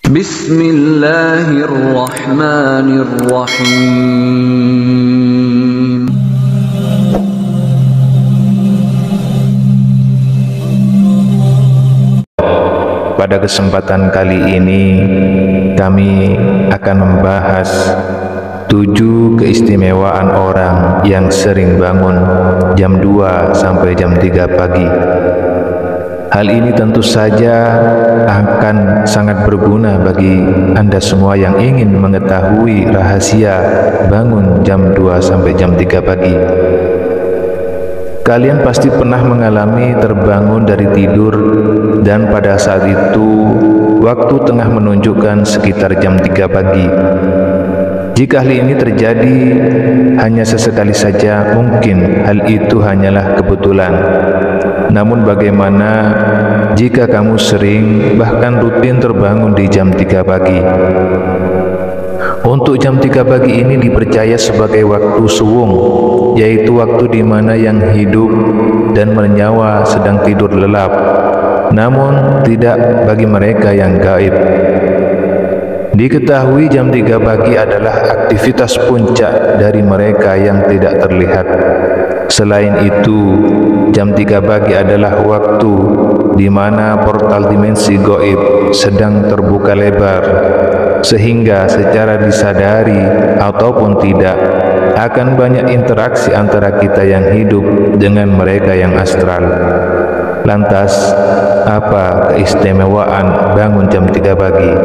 Bismillahirrahmanirrahim. Pada kesempatan kali ini kami akan membahas 7 keistimewaan orang yang sering bangun jam 2 sampai jam 3 pagi. Hal ini tentu saja akan sangat berguna bagi Anda semua yang ingin mengetahui rahasia bangun jam 2 sampai jam 3 pagi. Kalian pasti pernah mengalami terbangun dari tidur dan pada saat itu waktu tengah menunjukkan sekitar jam 3 pagi. Jika hal ini terjadi hanya sesekali saja, mungkin hal itu hanyalah kebetulan. Namun bagaimana jika kamu sering bahkan rutin terbangun di jam 3 pagi? Untuk jam 3 pagi ini dipercaya sebagai waktu suwung, yaitu waktu di mana yang hidup dan bernyawa sedang tidur lelap, namun tidak bagi mereka yang gaib. Diketahui jam 3 pagi adalah aktivitas puncak dari mereka yang tidak terlihat. Selain itu, jam 3 pagi adalah waktu di mana portal dimensi gaib sedang terbuka lebar, sehingga secara disadari ataupun tidak akan banyak interaksi antara kita yang hidup dengan mereka yang astral. Lantas, apa keistimewaan bangun jam 3 pagi?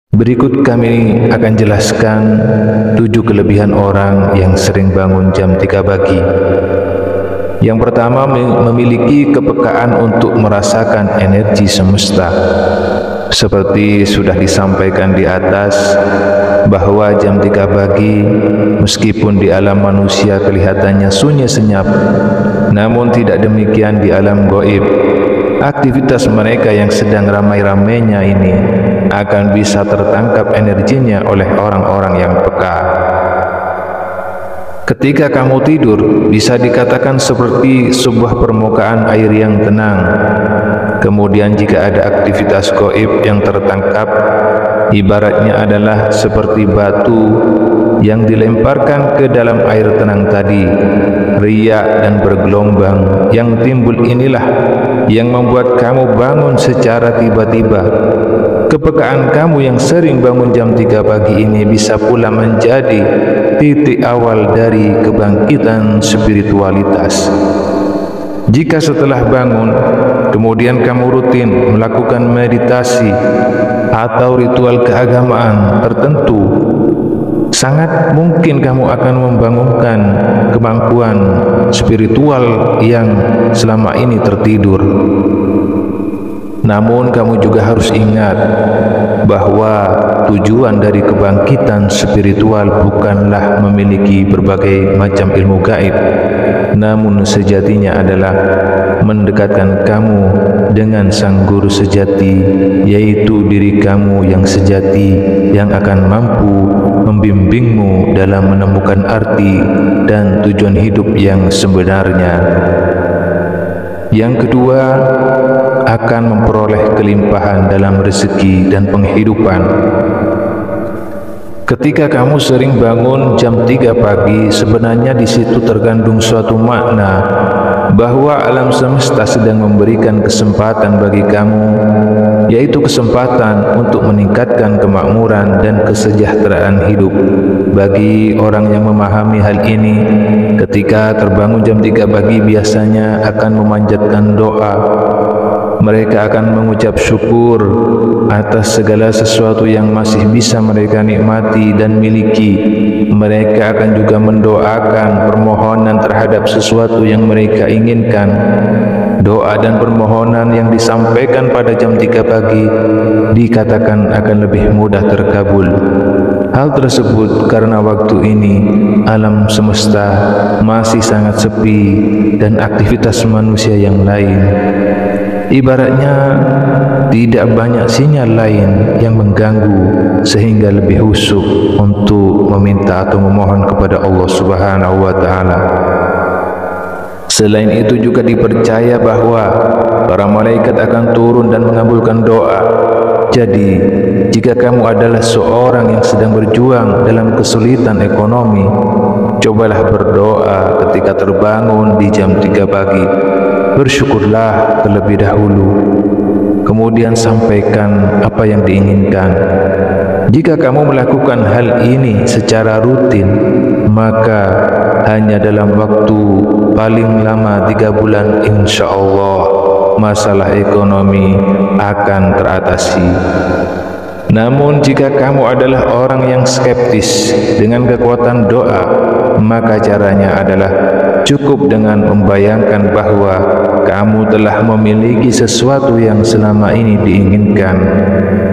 Berikut kami akan jelaskan 7 kelebihan orang yang sering bangun jam 3 pagi. Yang pertama, memiliki kepekaan untuk merasakan energi semesta. Seperti sudah disampaikan di atas, bahwa jam 3 pagi meskipun di alam manusia kelihatannya sunyi senyap, namun tidak demikian di alam gaib. Aktivitas mereka yang sedang ramai-ramainya ini akan bisa tertangkap energinya oleh orang-orang yang peka. Ketika kamu tidur, bisa dikatakan seperti sebuah permukaan air yang tenang. Kemudian jika ada aktivitas gaib yang tertangkap, ibaratnya adalah seperti batu yang dilemparkan ke dalam air tenang tadi. Riak dan bergelombang yang timbul inilah yang membuat kamu bangun secara tiba-tiba. Kepekaan kamu yang sering bangun jam 3 pagi ini bisa pula menjadi titik awal dari kebangkitan spiritualitas. Jika setelah bangun, kemudian kamu rutin melakukan meditasi atau ritual keagamaan tertentu, sangat mungkin kamu akan membangunkan kemampuan spiritual yang selama ini tertidur. Namun kamu juga harus ingat bahwa tujuan dari kebangkitan spiritual bukanlah memiliki berbagai macam ilmu gaib, namun sejatinya adalah mendekatkan kamu dengan sang guru sejati, yaitu diri kamu yang sejati yang akan mampu membimbingmu dalam menemukan arti dan tujuan hidup yang sebenarnya. Yang kedua, akan memperoleh kelimpahan dalam rezeki dan penghidupan. Ketika kamu sering bangun jam 3 pagi, sebenarnya di situ terkandung suatu makna bahwa alam semesta sedang memberikan kesempatan bagi kamu, yaitu kesempatan untuk meningkatkan kemakmuran dan kesejahteraan hidup. Bagi orang yang memahami hal ini, ketika terbangun jam 3 pagi biasanya akan memanjatkan doa. Mereka akan mengucap syukur atas segala sesuatu yang masih bisa mereka nikmati dan miliki. Mereka akan juga mendoakan permohonan terhadap sesuatu yang mereka inginkan. Doa dan permohonan yang disampaikan pada jam 3 pagi dikatakan akan lebih mudah terkabul. Hal tersebut karena waktu ini alam semesta masih sangat sepi dan aktivitas manusia yang lain. Ibaratnya tidak banyak sinyal lain yang mengganggu sehingga lebih khusyuk untuk meminta atau memohon kepada Allah Subhanahu wa taala. Selain itu juga dipercaya bahwa para malaikat akan turun dan mengabulkan doa Jadi, jika kamu adalah seorang yang sedang berjuang dalam kesulitan ekonomi, cobalah berdoa ketika terbangun di jam 3 pagi. Bersyukurlah terlebih dahulu, kemudian sampaikan apa yang diinginkan. Jika kamu melakukan hal ini secara rutin, maka hanya dalam waktu paling lama 3 bulan, insya Allah masalah ekonomi akan teratasi. Namun jika kamu adalah orang yang skeptis dengan kekuatan doa, maka caranya adalah cukup dengan membayangkan bahwa kamu telah memiliki sesuatu yang selama ini diinginkan.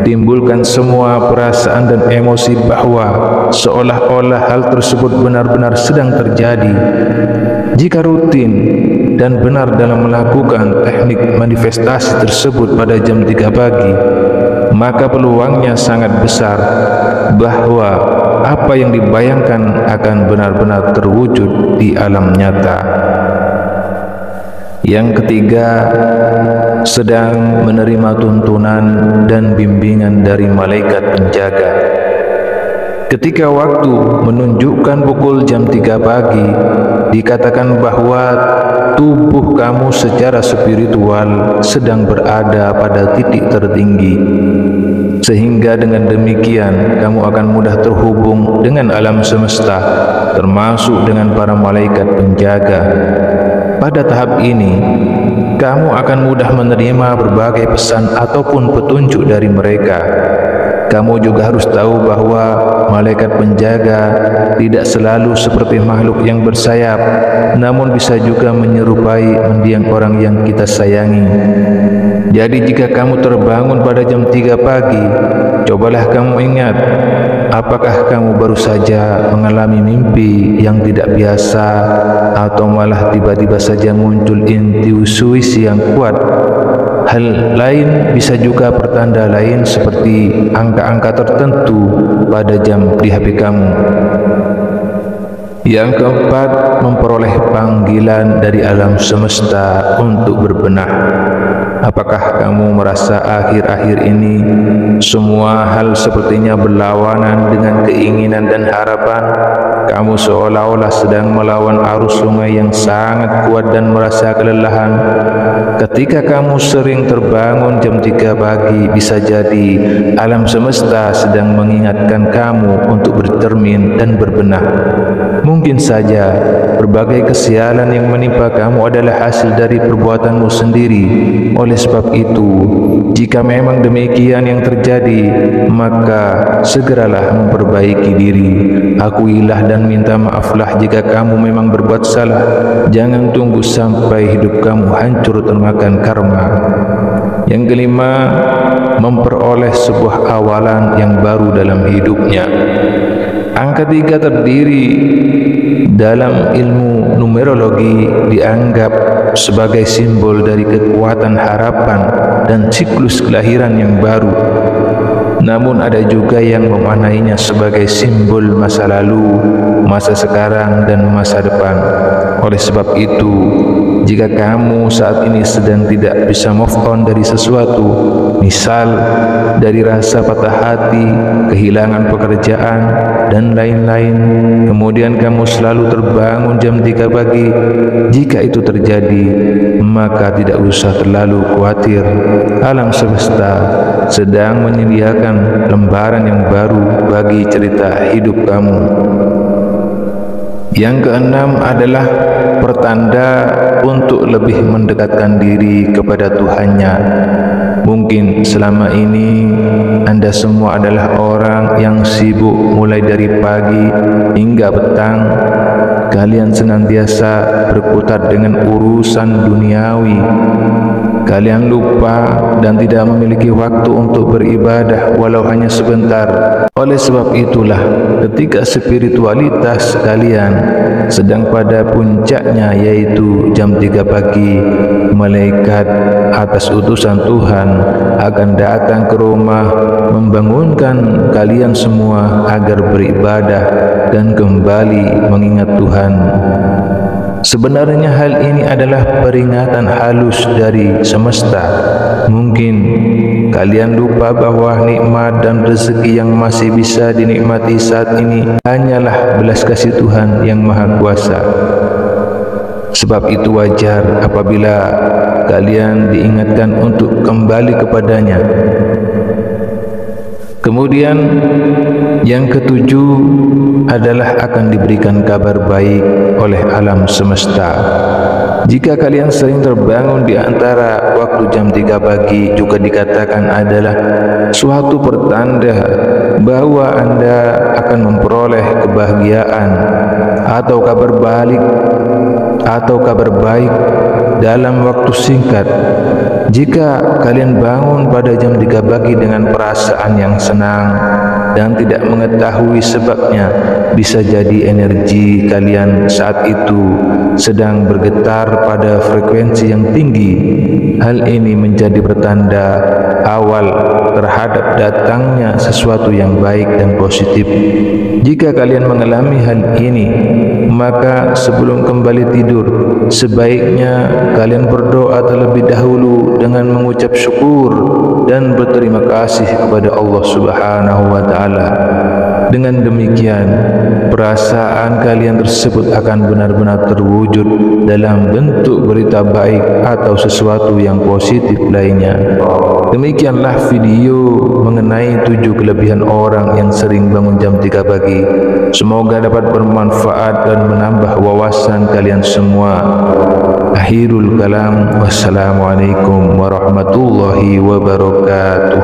Timbulkan semua perasaan dan emosi bahwa seolah-olah hal tersebut benar-benar sedang terjadi. Jika rutin dan benar dalam melakukan teknik manifestasi tersebut pada jam 3 pagi, maka peluangnya sangat besar bahwa apa yang dibayangkan akan benar-benar terwujud di alam nyata. Yang ketiga, sedang menerima tuntunan dan bimbingan dari malaikat penjaga. Ketika waktu menunjukkan pukul jam 3 pagi, dikatakan bahwa tubuh kamu secara spiritual sedang berada pada titik tertinggi, sehingga dengan demikian kamu akan mudah terhubung dengan alam semesta, termasuk dengan para malaikat penjaga. Pada tahap ini, kamu akan mudah menerima berbagai pesan ataupun petunjuk dari mereka. Kamu juga harus tahu bahwa malaikat penjaga tidak selalu seperti makhluk yang bersayap, namun bisa juga menyerupai mendiang orang yang kita sayangi. Jadi jika kamu terbangun pada jam 3 pagi, cobalah kamu ingat, apakah kamu baru saja mengalami mimpi yang tidak biasa, atau malah tiba-tiba saja muncul intuisi yang kuat. Hal lain bisa juga pertanda lain seperti angka-angka tertentu pada jam di HP kamu. Yang keempat, memperoleh panggilan dari alam semesta untuk berbenah. Apakah kamu merasa akhir-akhir ini semua hal sepertinya berlawanan dengan keinginan dan harapan? Kamu seolah-olah sedang melawan arus sungai yang sangat kuat dan merasa kelelahan. Ketika kamu sering terbangun jam 3 pagi, bisa jadi alam semesta sedang mengingatkan kamu untuk bercermin dan berbenah. Mungkin saja berbagai kesialan yang menimpa kamu adalah hasil dari perbuatanmu sendiri. Oleh sebab itu, jika memang demikian yang terjadi, maka segeralah memperbaiki diri. Akuilah dan minta maaflah jika kamu memang berbuat salah. Jangan tunggu sampai hidup kamu hancur termakan karma. Yang kelima, memperoleh sebuah awalan yang baru dalam hidupnya. Angka 3 terdiri dalam ilmu numerologi dianggap sebagai simbol dari kekuatan harapan dan siklus kelahiran yang baru. Namun ada juga yang memaknainya sebagai simbol masa lalu, masa sekarang, dan masa depan. Oleh sebab itu, jika kamu saat ini sedang tidak bisa move on dari sesuatu, misal dari rasa patah hati, kehilangan pekerjaan, dan lain-lain, kemudian kamu selalu terbangun jam 3 pagi, jika itu terjadi, maka tidak usah terlalu khawatir. Alam semesta sedang menyediakan lembaran yang baru bagi cerita hidup kamu. Yang keenam adalah pertanda untuk lebih mendekatkan diri kepada Tuhannya. Mungkin selama ini Anda semua adalah orang yang sibuk mulai dari pagi hingga petang. Kalian senantiasa berkutat dengan urusan duniawi. Kalian lupa dan tidak memiliki waktu untuk beribadah walau hanya sebentar. Oleh sebab itulah, ketika spiritualitas kalian sedang pada puncaknya, yaitu jam 3 pagi, malaikat atas utusan Tuhan akan datang ke rumah membangunkan kalian semua agar beribadah dan kembali mengingat Tuhan. sebenarnya hal ini adalah peringatan halus dari semesta. Mungkin kalian lupa bahwa nikmat dan rezeki yang masih bisa dinikmati saat ini hanyalah belas kasih Tuhan yang Maha Kuasa. Sebab itu wajar apabila kalian diingatkan untuk kembali kepadanya. Kemudian yang ketujuh adalah akan diberikan kabar baik oleh alam semesta. Jika kalian sering terbangun di antara waktu jam 3 pagi, juga dikatakan adalah suatu pertanda bahwa Anda akan memperoleh kebahagiaan atau kabar baik dalam waktu singkat. Jika kalian bangun pada jam 3 pagi dengan perasaan yang senang dan tidak mengetahui sebabnya, bisa jadi energi kalian saat itu sedang bergetar pada frekuensi yang tinggi. Hal ini menjadi pertanda awal terhadap datangnya sesuatu yang baik dan positif. Jika kalian mengalami hal ini, maka sebelum kembali tidur, sebaiknya kalian berdoa terlebih dahulu dengan mengucap syukur dan berterima kasih kepada Allah Subhanahu wa Ta'ala. Dengan demikian, perasaan kalian tersebut akan benar-benar terwujud dalam bentuk berita baik atau sesuatu yang positif lainnya. Demikianlah video mengenai 7 kelebihan orang yang sering bangun jam 3 pagi. Semoga dapat bermanfaat dan menambah wawasan kalian semua. Akhirul kalam, wassalamualaikum warahmatullahi wabarakatuh.